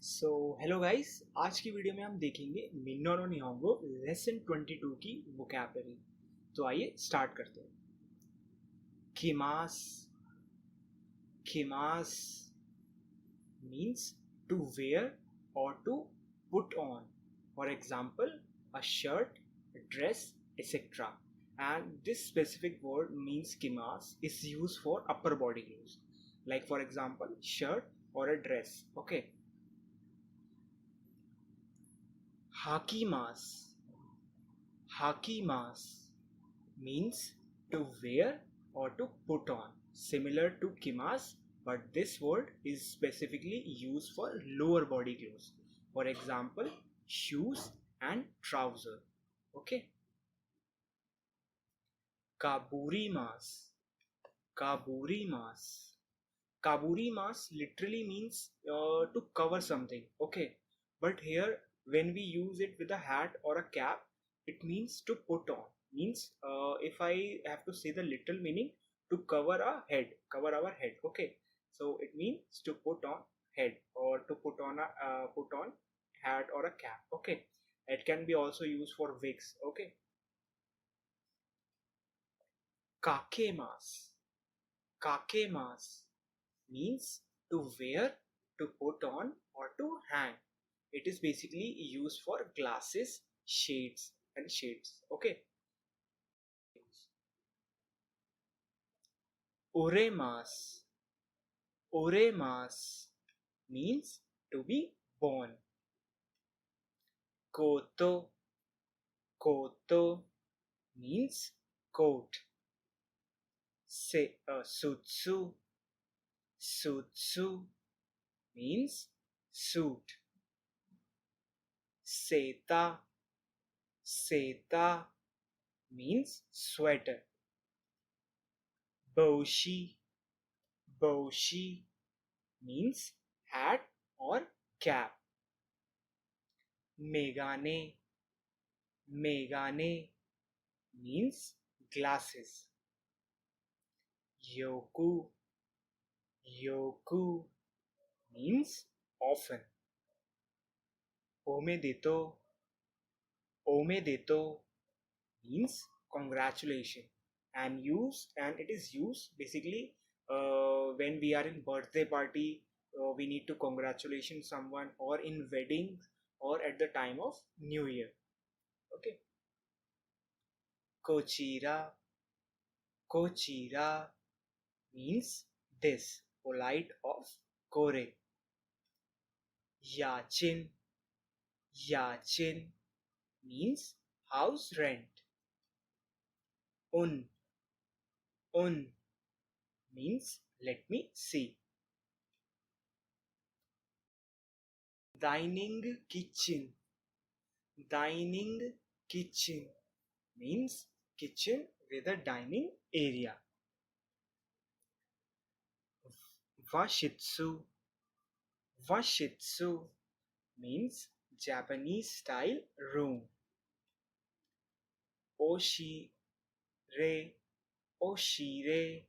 So hello guys, आज की video में हम देखेंगे मिन्ना और निहोंगो लेसन 22 की वोकैबुलरी। तो आइए स्टार्ट करते हैं। किमास किमास means to wear or to put on. For example, a shirt, a dress, etc. And this specific word means kimas is used for upper body clothes. Like for example, shirt or a dress. Okay. Hakimas. Hakimas means to wear or to put on, similar to kimas, but this word is specifically used for lower body clothes. For example, shoes and trouser. Okay. Kaburimas. Kaburimas. Kaburimas literally means to cover something. Okay. But here, when we use it with a hat or a cap, it means to put on. Means if I have to say the literal meaning, to cover a head, cover our head. Okay. So it means to put on head or to put on a put on hat or a cap. Okay. It can be also used for wigs. Okay. Kakemas. Kakemas means to wear, to put on, or to hang. It is basically used for glasses, shades, and shades. Okay. Oremas. Oremas means to be born. Koto. Koto means coat. Sutsu. Sutsu means suit. Seta. Seta means sweater. Boshi. Boshi means hat or cap. Megane. Megane means glasses. Yoku. Yoku means often. Omedeto. Omedeto means congratulation, and it is used basically when we are in birthday party, we need to congratulate someone, or in wedding, or at the time of new year. Okay. Kochira. Kochira means this, polite of kore. Yachin. Yachin means house rent. Un. Un means let me see. Dining kitchen. Dining kitchen means kitchen with a dining area. Washitsu. Washitsu means Japanese style room. Oshire. Oshire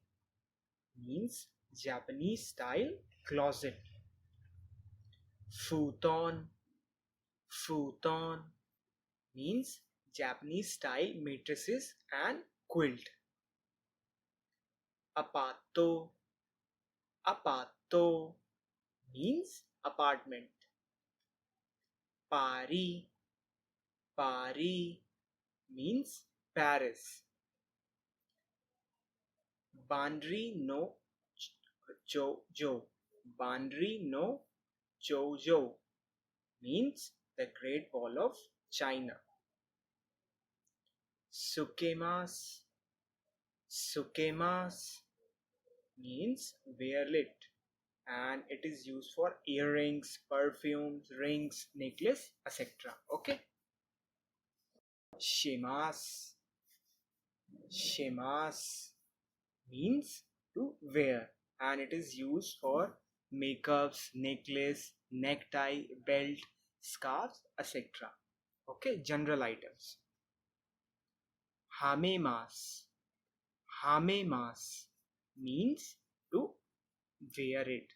means Japanese style closet. Futon. Futon means Japanese style mattresses and quilt. Apato. Apato means apartment. Pari. Pari means Paris. Bandri no Jojo. Bandri no Jojo means the Great Wall of China. Sukemas. Sukemas means wearlet, and it is used for earrings, perfumes, rings, necklace, etc. Okay. Shimas. Shimas means to wear, and it is used for makeups, necklace, necktie, belt, scarves, etc. Okay, general items. Hamemas. Hamemas means to wear it,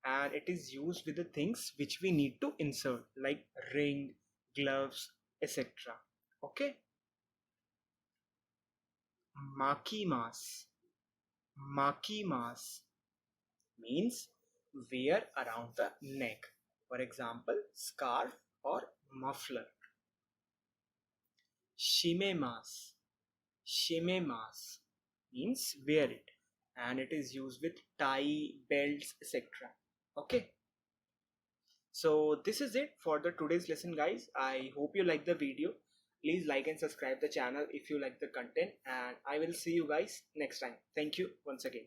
and it is used with the things which we need to insert like ring, gloves, etc. Okay. Makimas. Makimas means wear around the neck. For example, scarf or muffler. Shimemas. Shimemas means wear it, and it is used with tie, belts, etc. Okay. So this is it for the today's lesson, guys. I hope you like the video. Please like and subscribe the channel if you like the content, and I will see you guys next time. Thank you once again.